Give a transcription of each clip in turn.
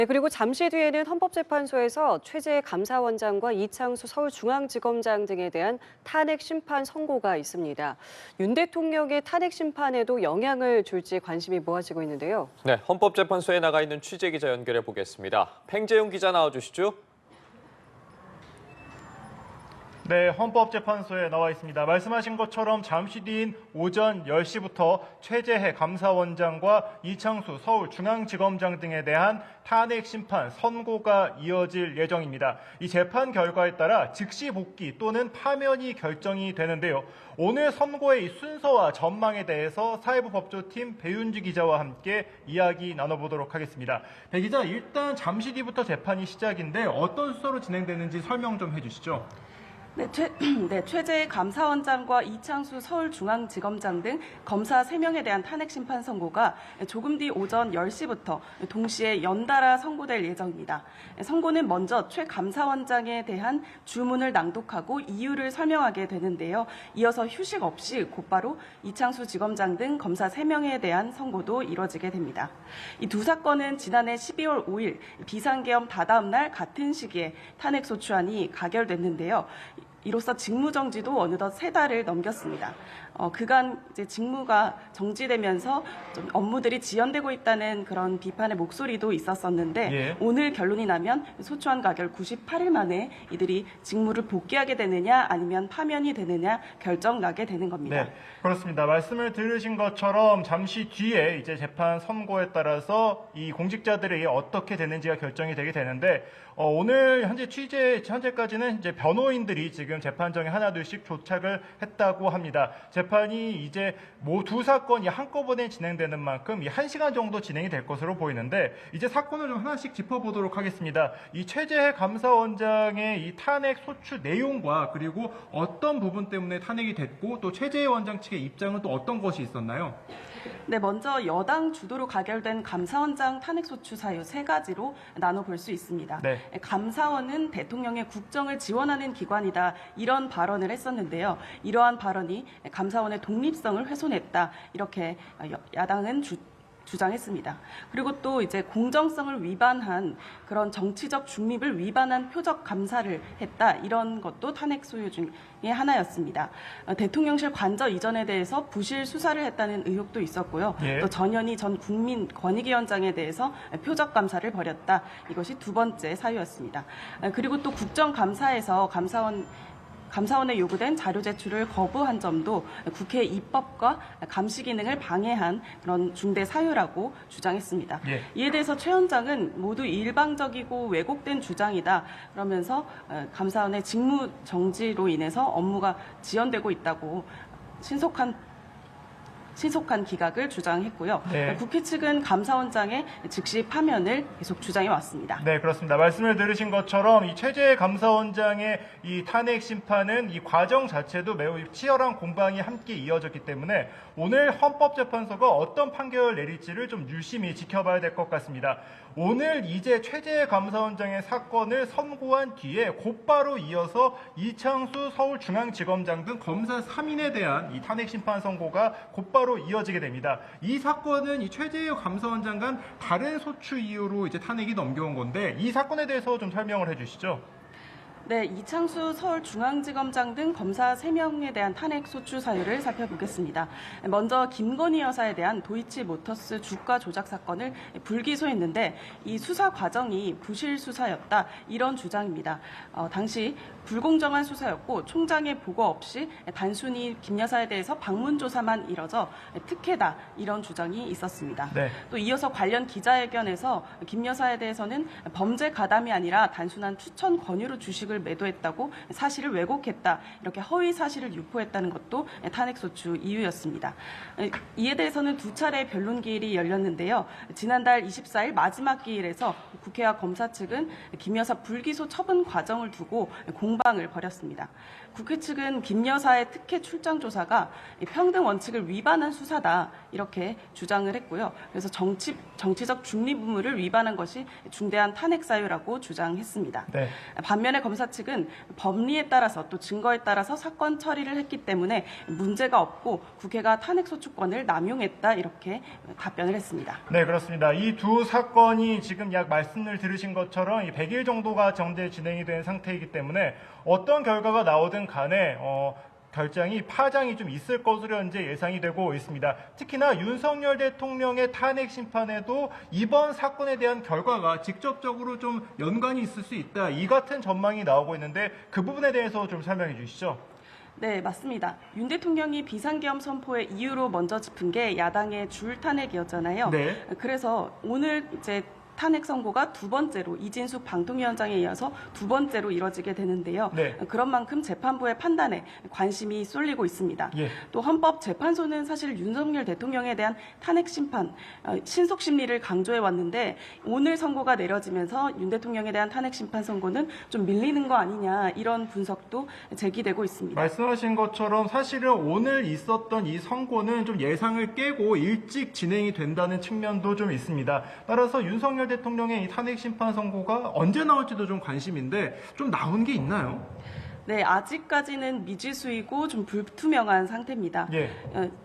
네, 그리고 잠시 뒤에는 헌법재판소에서 최재 감사원장과 이창수 서울중앙지검장 등에 대한 탄핵 심판 선고가 있습니다. 윤 대통령의 탄핵 심판에도 영향을 줄지 관심이 모아지고 있는데요. 네, 헌법재판소에 나가 있는 취재 기자 연결해 보겠습니다. 팽재용 기자 나와주시죠. 네, 헌법재판소에 나와 있습니다. 말씀하신 것처럼 잠시 뒤인 오전 10시부터 최재해 감사원장과 이창수 서울중앙지검장 등에 대한 탄핵 심판 선고가 이어질 예정입니다. 이 재판 결과에 따라 즉시 복귀 또는 파면이 결정이 되는데요. 오늘 선고의 이 순서와 전망에 대해서 사회부 법조팀 배윤지 기자와 함께 이야기 나눠보도록 하겠습니다. 배 기자, 일단 잠시 뒤부터 재판이 시작인데 어떤 순서로 진행되는지 설명 좀 해주시죠. 최재 감사원장과 이창수 서울중앙지검장 등 검사 3명에 대한 탄핵 심판 선고가 조금 뒤 오전 10시부터 동시에 연달아 선고될 예정입니다. 선고는 먼저 최 감사원장에 대한 주문을 낭독하고 이유를 설명하게 되는데요. 이어서 휴식 없이 곧바로 이창수 지검장 등 검사 3명에 대한 선고도 이뤄지게 됩니다. 이 두 사건은 지난해 12월 5일 비상계엄 다다음 날 같은 시기에 탄핵 소추안이 가결됐는데요. 이로써 직무정지도 어느덧 3달을 넘겼습니다. 그간 이제 직무가 정지되면서 좀 업무들이 지연되고 있다는 그런 비판의 목소리도 있었었는데 오늘 결론이 나면 소추안 가결 98일 만에 이들이 직무를 복귀하게 되느냐 아니면 파면이 되느냐 결정 나게 되는 겁니다. 네, 그렇습니다. 말씀을 들으신 것처럼 잠시 뒤에 이제 재판 선고에 따라서 이 공직자들이 어떻게 되는지가 결정이 되게 되는데 오늘 현재까지는 이제 변호인들이 지금 재판정에 하나둘씩 도착을 했다고 합니다. 재판이 이제 두 사건이 한꺼번에 진행되는 만큼 1시간 정도 진행이 될 것으로 보이는데 이제 사건을 좀 하나씩 짚어보도록 하겠습니다. 이 최재해 감사원장의 이 탄핵 소추 내용과 그리고 어떤 부분 때문에 탄핵이 됐고 또 최재해 원장 측의 입장은 또 어떤 것이 있었나요? 네, 먼저 여당 주도로 가결된 감사원장 탄핵소추 사유 3가지로 나눠볼 수 있습니다. 네. 감사원은 대통령의 국정을 지원하는 기관이다 이런 발언을 했었는데요. 이러한 발언이 감사원의 독립성을 훼손했다 이렇게 야당은 주장했습니다. 그리고 또 이제 공정성을 위반한 그런 정치적 중립을 위반한 표적 감사를 했다 이런 것도 탄핵 소유 중에 하나였습니다. 대통령실 관저 이전에 대해서 부실 수사를 했다는 의혹도 있었고요. 또 전현희 전 국민권익위원장에 대해서 표적 감사를 벌였다 이것이 두 번째 사유였습니다. 그리고 또 국정감사에서 감사원에 요구된 자료 제출을 거부한 점도 국회 입법과 감시 기능을 방해한 그런 중대 사유라고 주장했습니다. 이에 대해서 최 원장은 모두 일방적이고 왜곡된 주장이다 그러면서 감사원의 직무 정지로 인해서 업무가 지연되고 있다고 신속한 기각을 주장했고요. 국회 측은 감사원장의 즉시 파면을 계속 주장해 왔습니다. 네, 그렇습니다. 말씀을 들으신 것처럼 이 최재해 감사원장의 이 탄핵 심판은 이 과정 자체도 매우 치열한 공방이 함께 이어졌기 때문에 오늘 헌법재판소가 어떤 판결을 내릴지를 좀 유심히 지켜봐야 될 것 같습니다. 오늘 이제 최재해 감사원장의 사건을 선고한 뒤에 곧바로 이어서 이창수 서울중앙지검장 등 검사 3인에 대한 이 탄핵 심판 선고가 곧바로 이어지게 됩니다. 이 사건은 이 최재해 감사원장과 다른 소추 이유로 이제 탄핵이 넘겨온 건데 이 사건에 대해서 좀 설명을 해주시죠. 네, 이창수 서울중앙지검장 등 검사 3명에 대한 탄핵 소추 사유를 살펴보겠습니다. 먼저 김건희 여사에 대한 도이치모터스 주가 조작 사건을 불기소했는데 이 수사 과정이 부실 수사였다 이런 주장입니다. 당시 불공정한 수사였고 총장의 보고 없이 단순히 김 여사에 대해서 방문 조사만 이뤄져 특혜다 이런 주장이 있었습니다. 또 이어서 관련 기자회견에서 김 여사에 대해서는 범죄 가담이 아니라 단순한 추천 권유로 주식을 매도했다고 사실을 왜곡했다 이렇게 허위 사실을 유포했다는 것도 탄핵소추 이유였습니다. 이에 대해서는 2차례 변론 기일이 열렸는데요. 지난달 24일 마지막 기일에서 국회와 검사 측은 김 여사 불기소 처분 과정을 두고 공방을 벌였습니다. 국회 측은 김 여사의 특혜 출장 조사가 평등 원칙을 위반한 수사다 이렇게 주장을 했고요. 그래서 정치적 중립 의무를 위반한 것이 중대한 탄핵 사유라고 주장했습니다. 반면에 검사 변호사 측은 법리에 따라서 또 증거에 따라서 사건 처리를 했기 때문에 문제가 없고 국회가 탄핵소추권을 남용했다 이렇게 답변을 했습니다. 네, 그렇습니다. 이 두 사건이 지금 약 말씀을 들으신 것처럼 100일 정도가 정제 진행이 된 상태이기 때문에 어떤 결과가 나오든 간에 결장이 파장이 좀 있을 것으로 현재 예상이 되고 있습니다. 특히나 윤석열 대통령의 탄핵 심판에도 이번 사건에 대한 결과가 직접적으로 좀 연관이 있을 수 있다. 이 같은 전망이 나오고 있는데 그 부분에 대해서 좀 설명해 주시죠. 네, 맞습니다. 윤 대통령이 비상계엄 선포의 이유로 먼저 짚은 게 야당의 줄 탄핵이었잖아요. 네. 그래서 오늘 이제 탄핵 선고가 두 번째로 이진숙 방통위원장에 이어서 두 번째로 이뤄지게 되는데요. 네. 그런 만큼 재판부의 판단에 관심이 쏠리고 있습니다. 예. 또 헌법재판소는 사실 윤석열 대통령에 대한 탄핵 심판, 신속 심리를 강조해 왔는데 오늘 선고가 내려지면서 윤 대통령에 대한 탄핵 심판 선고는 좀 밀리는 거 아니냐 이런 분석도 제기되고 있습니다. 말씀하신 것처럼 사실은 오늘 있었던 이 선고는 좀 예상을 깨고 일찍 진행이 된다는 측면도 좀 있습니다. 따라서 윤석열 대통령의 이 탄핵 심판 선고가 언제 나올지도 좀 관심인데 좀 나온 게 있나요? 네, 아직까지는 미지수이고 좀 불투명한 상태입니다. 예.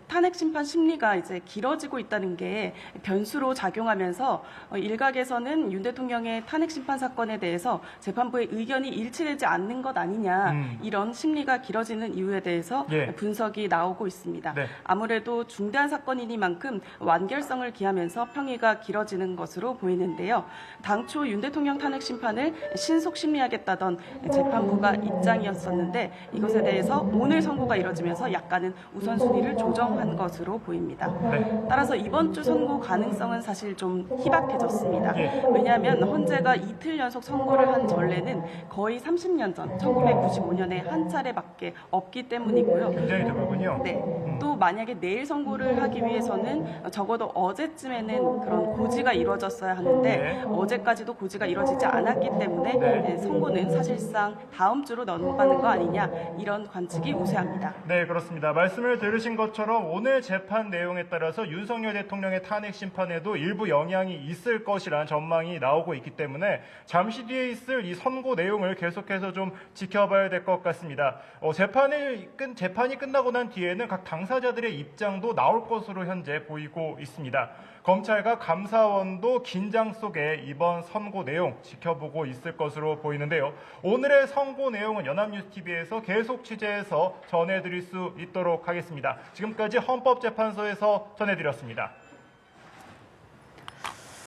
탄핵 심판 심리가 이제 길어지고 있다는 게 변수로 작용하면서 일각에서는 윤 대통령의 탄핵 심판 사건에 대해서 재판부의 의견이 일치되지 않는 것 아니냐 이런 심리가 길어지는 이유에 대해서 예. 분석이 나오고 있습니다. 네. 아무래도 중대한 사건이니만큼 완결성을 기하면서 평의가 길어지는 것으로 보이는데요. 당초 윤 대통령 탄핵 심판을 신속 심리하겠다던 재판부가 입장이었었는데 이것에 대해서 오늘 선고가 이뤄지면서 약간은 우선순위를 조정한 것으로 보입니다. 네. 따라서 이번 주 선고 가능성은 사실 좀 희박해졌습니다. 예. 왜냐하면 헌재가 이틀 연속 선고를 한 전례는 거의 30년 전 1995년에 한 차례밖에 없기 때문이고요. 굉장히 드물군요. 네. 또 만약에 내일 선고를 하기 위해서는 적어도 어제쯤에는 그런 고지가 이루어졌어야 하는데 네. 어제까지도 고지가 이루어지지 않았기 때문에 네. 선고는 사실상 다음 주로 넘어가는 거 아니냐 이런 관측이 우세합니다. 네, 그렇습니다. 말씀을 들으신 것처럼 오늘 재판 내용에 따라서 윤석열 대통령의 탄핵 심판에도 일부 영향이 있을 것이라는 전망이 나오고 있기 때문에 잠시 뒤에 있을 이 선고 내용을 계속해서 좀 지켜봐야 될 것 같습니다. 재판이 끝나고 난 뒤에는 각 당사자들의 입장도 나올 것으로 현재 보이고 있습니다. 검찰과 감사원도 긴장 속에 이번 선고 내용 지켜보고 있을 것으로 보이는데요. 오늘의 선고 내용은 연합뉴스TV에서 계속 취재해서 전해드릴 수 있도록 하겠습니다. 지금까지 헌법재판소에서 전해드렸습니다.